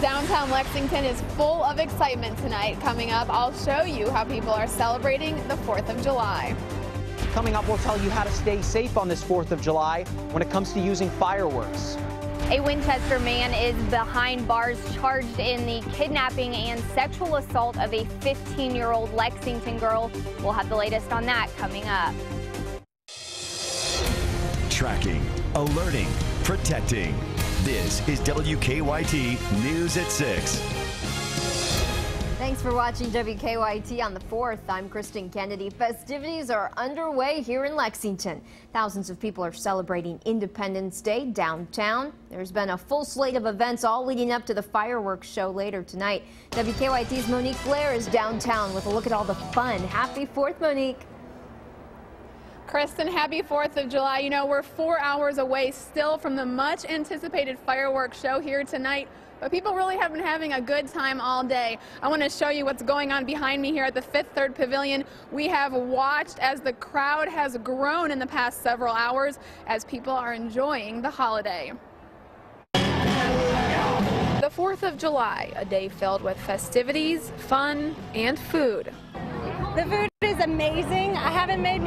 Downtown Lexington is full of excitement tonight. Coming up, I'll show you how people are celebrating the 4th of July. Coming up, we'll tell you how to stay safe on this 4th of July when it comes to using fireworks. A Winchester man is behind bars charged in the kidnapping and sexual assault of a 15-year-old Lexington girl. We'll have the latest on that coming up. Tracking, alerting, protecting. This is WKYT News at 6. Thanks for watching WKYT on the 4th. I'm Kristen Kennedy. Festivities are underway here in Lexington. Thousands of people are celebrating Independence Day downtown. There's been a full slate of events all leading up to the fireworks show later tonight. WKYT's Monique Blair is downtown with a look at all the fun. Happy 4th, Monique. Kristen, happy 4th of July. You know, we're 4 hours away still from the much anticipated fireworks show here tonight. But people really have been having a good time all day. I want to show you what's going on behind me here at the Fifth Third Pavilion. We have watched as the crowd has grown in the past several hours as people are enjoying the holiday. The 4th of July, a day filled with festivities, fun, and food. The food is amazing. I haven't made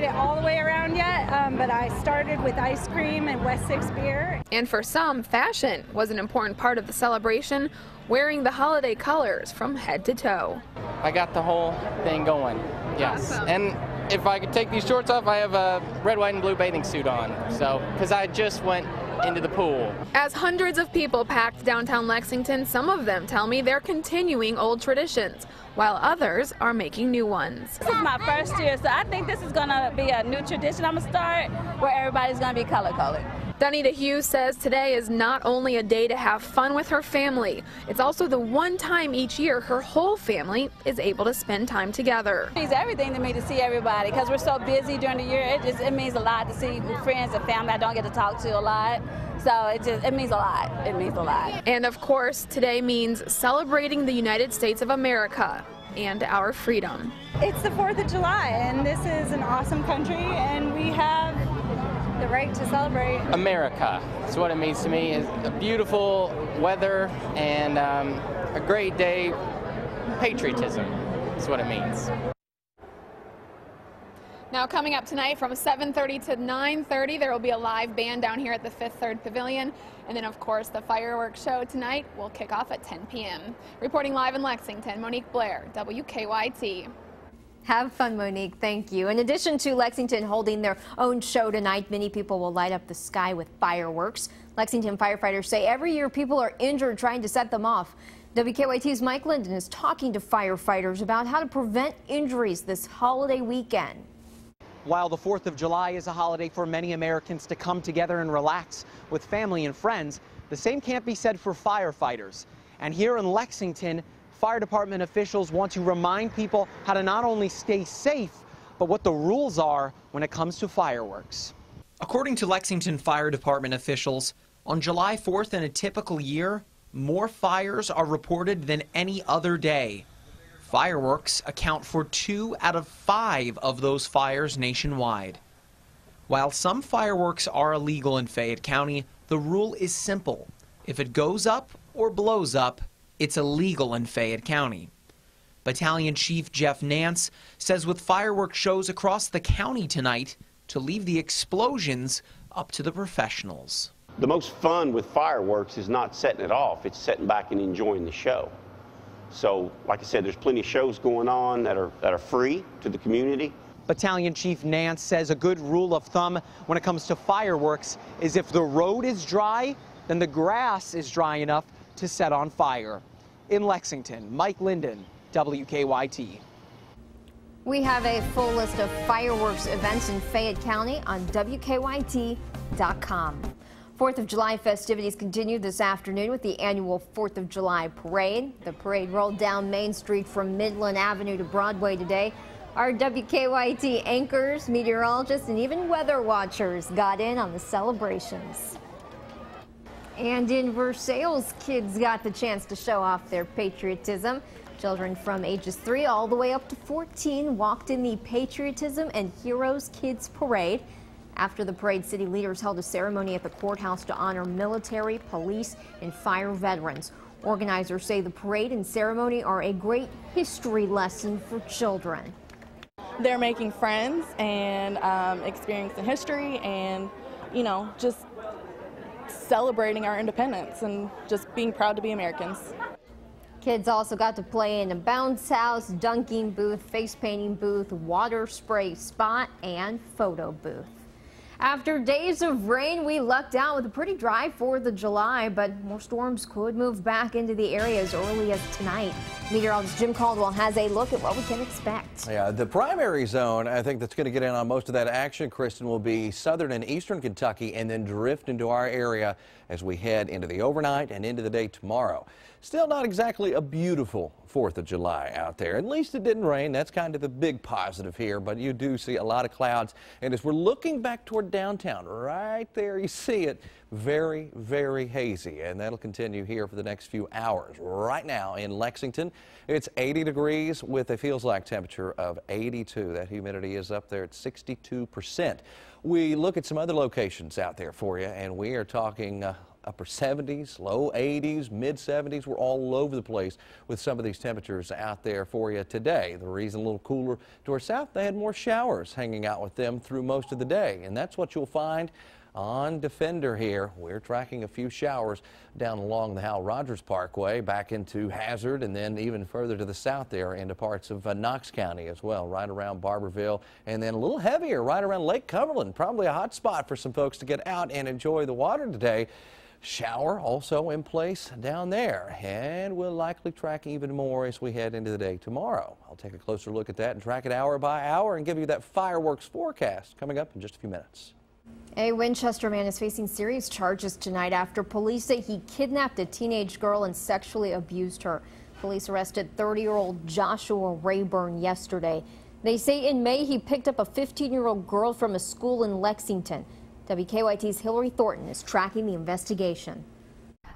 it all the way around yet, but I started with ice cream and West 6 beer. And for some, fashion was an important part of the celebration, wearing the holiday colors from head to toe. I got the whole thing going, yes. Awesome. And if I could take these shorts off, I have a red, white, and blue bathing suit on, so, because I just went into the pool. As hundreds of people packed downtown Lexington, some of them tell me they're continuing old traditions, while others are making new ones. This is my first year, so I think this is going to be a new tradition I'm going to start where everybody's going to be color-coded. Donita Hughes says today is not only a day to have fun with her family, it's also the one time each year her whole family is able to spend time together. It means everything to me to see everybody because we're so busy during the year. It means a lot to see friends and family I don't get to talk to a lot. So it means a lot. It means a lot. And of course, today means celebrating the United States of America and our freedom. It's the 4th of July, and this is an awesome country, and we have the right to celebrate. America, that's what it means to me, is a beautiful weather and a great day. Patriotism, that's what it means. Now coming up tonight from 7:30 to 9:30, there will be a live band down here at the Fifth Third Pavilion. And then, of course, the fireworks show tonight will kick off at 10 p.m. Reporting live in Lexington, Monique Blair, WKYT. Have fun, Monique. Thank you. In addition to Lexington holding their own show tonight, many people will light up the sky with fireworks. Lexington firefighters say every year people are injured trying to set them off. WKYT's Mike Linden is talking to firefighters about how to prevent injuries this holiday weekend. While the 4th of July is a holiday for many Americans to come together and relax with family and friends, the same can't be said for firefighters. And here in Lexington, fire department officials want to remind people how to not only stay safe, but what the rules are when it comes to fireworks. According to Lexington Fire Department officials, on July 4th in a typical year, more fires are reported than any other day. Fireworks account for 2 out of 5 of those fires nationwide. While some fireworks are illegal in Fayette County, the rule is simple. If it goes up or blows up, it's illegal in Fayette County. Battalion Chief Jeff Nance says with fireworks shows across the county tonight, to leave the explosions up to the professionals. The most fun with fireworks is not setting it off, it's sitting back and enjoying the show. So, like I said, there's plenty of shows going on that are free to the community. Battalion Chief Nance says a good rule of thumb when it comes to fireworks is if the road is dry, then the grass is dry enough to set on fire. In Lexington, Mike Linden, WKYT. We have a full list of fireworks events in Fayette County on WKYT.com. 4th of July festivities continue this afternoon with the annual 4th of July parade. The parade rolled down Main Street from Midland Avenue to Broadway today. Our WKYT anchors, meteorologists, and even weather watchers got in on the celebrations. And in Versailles, kids got the chance to show off their patriotism. Children from ages 3 all the way up to 14 walked in the Patriotism and Heroes Kids Parade. After the parade, city leaders held a ceremony at the courthouse to honor military, police, and fire veterans. Organizers say the parade and ceremony are a great history lesson for children. They're making friends and experiencing history and, you know, just celebrating our independence and just being proud to be Americans. Kids also got to play in a bounce house, dunking booth, face painting booth, water spray spot, and photo booth. After days of rain, we lucked out with a pretty dry 4th of July, but more storms could move back into the area as early as tonight. Meteorologist Jim Caldwell has a look at what we can expect. Yeah, the primary zone, I think that's going to get in on most of that action, Kristen, will be southern and eastern Kentucky and then drift into our area as we head into the overnight and into the day tomorrow. Still not exactly a beautiful 4th of July out there. At least it didn't rain. That's kind of the big positive here, but you do see a lot of clouds. And as we're looking back toward downtown, right there you see it, very, very hazy. And that'll continue here for the next few hours. Right now in Lexington, it's 80 degrees with a feels-like temperature of 82. That humidity is up there at 62%. We look at some other locations out there for you, and we are talking upper 70s, low 80s, mid 70s. We're all over the place with some of these temperatures out there for you today. The reason a little cooler to our south, they had more showers hanging out with them through most of the day, and that's what you'll find on Defender here. We're tracking a few showers down along the Hal Rogers Parkway back into Hazard and then even further to the south there into parts of Knox County as well, right around Barberville, and then a little heavier right around Lake Cumberland. Probably a hot spot for some folks to get out and enjoy the water today. Shower also in place down there, and we'll likely track even more as we head into the day tomorrow. I'll take a closer look at that and track it hour by hour and give you that fireworks forecast coming up in just a few minutes. A Winchester man is facing serious charges tonight after police say he kidnapped a teenage girl and sexually abused her. Police arrested 30-year-old Joshua Rayburn yesterday. They say in May he picked up a 15-year-old girl from a school in Lexington. WKYT's Hillary Thornton is tracking the investigation.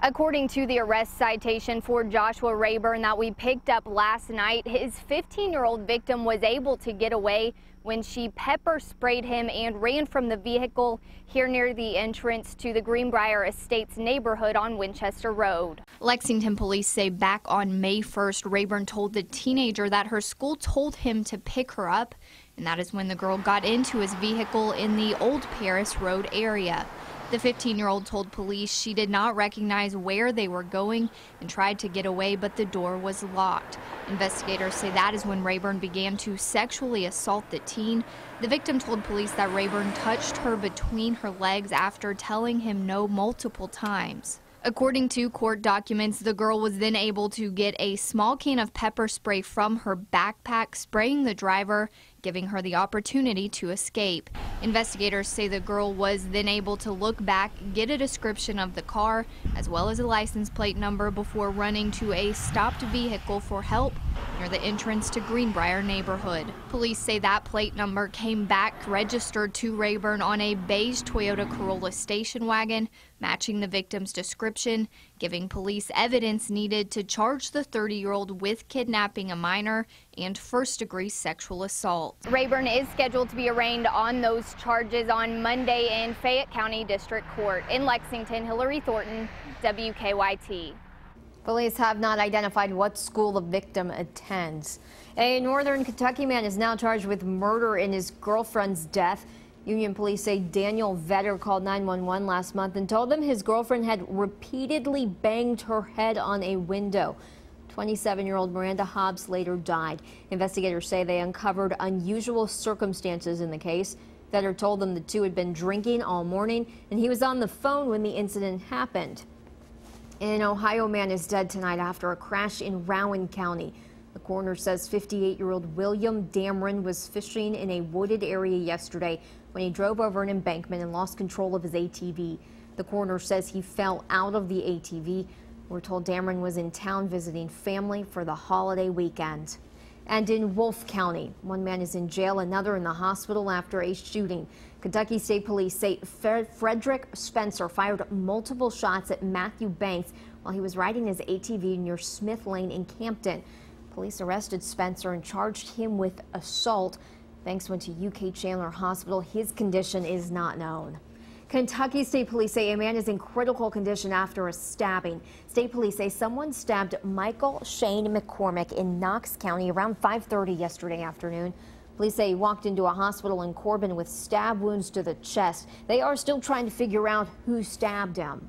According to the arrest citation for Joshua Rayburn that we picked up last night, his 15-year-old victim was able to get away when she pepper sprayed him and ran from the vehicle here near the entrance to the Greenbrier Estates neighborhood on Winchester Road. Lexington police say back on May 1st, Rayburn told the teenager that her school told him to pick her up, and that is when the girl got into his vehicle in the Old Paris Road area. The 15-year-old told police she did not recognize where they were going and tried to get away, but the door was locked. Investigators say that is when Rayburn began to sexually assault the teen. The victim told police that Rayburn touched her between her legs after telling him no multiple times. According to court documents, the girl was then able to get a small can of pepper spray from her backpack, spraying the driver, giving her the opportunity to escape. Investigators say the girl was then able to look back, get a description of the car, as well as a license plate number before running to a stopped vehicle for help near the entrance to Greenbrier neighborhood. Police say that plate number came back registered to Rayburn on a beige Toyota Corolla station wagon, matching the victim's description, giving police evidence needed to charge the 30-year-old with kidnapping a minor and first-degree sexual assault. Rayburn is scheduled to be arraigned on those charges on Monday in Fayette County District Court. In Lexington, Hillary Thornton, WKYT. Police have not identified what school the victim attends. A northern Kentucky man is now charged with murder in his girlfriend's death. Union police say Daniel Vetter called 911 last month and told them his girlfriend had repeatedly banged her head on a window. 27-year-old Miranda Hobbs later died. Investigators say they uncovered unusual circumstances in the case. Vetter told them the two had been drinking all morning and he was on the phone when the incident happened. An Ohio man is dead tonight after a crash in Rowan County. The coroner says 58-year-old William Damron was fishing in a wooded area yesterday when he drove over an embankment and lost control of his ATV. The coroner says he fell out of the ATV. We're told Damron was in town visiting family for the holiday weekend. And in Wolfe County, one man is in jail, another in the hospital after a shooting. Kentucky State Police say Frederick Spencer fired multiple shots at Matthew Banks while he was riding his ATV near Smith Lane in Campton. Police arrested Spencer and charged him with assault. Thanks went to UK Chandler Hospital. His condition is not known. Kentucky State Police say a man is in critical condition after a stabbing. State Police say someone stabbed Michael Shane McCormick in Knox County around 5:30 yesterday afternoon. Police say he walked into a hospital in Corbin with stab wounds to the chest. They are still trying to figure out who stabbed him.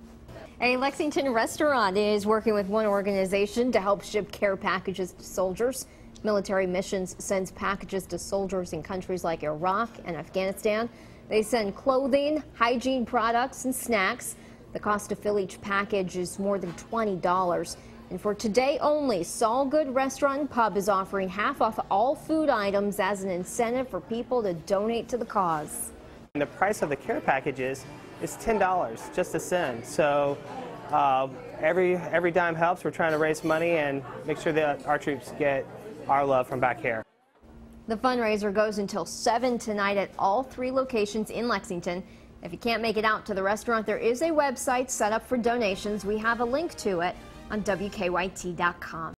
A Lexington restaurant is working with one organization to help ship care packages to soldiers. Military Missions sends packages to soldiers in countries like Iraq and Afghanistan. They send clothing, hygiene products, and snacks. The cost to fill each package is more than $20. And for today only, Saul Good Restaurant and Pub is offering half off all food items as an incentive for people to donate to the cause. And the price of the care packages is $10 just to send. So every dime helps. We're trying to raise money and make sure that our troops get our love from back here. The fundraiser goes until 7 tonight at all 3 locations in Lexington. If you can't make it out to the restaurant, there is a website set up for donations. We have a link to it on WKYT.com.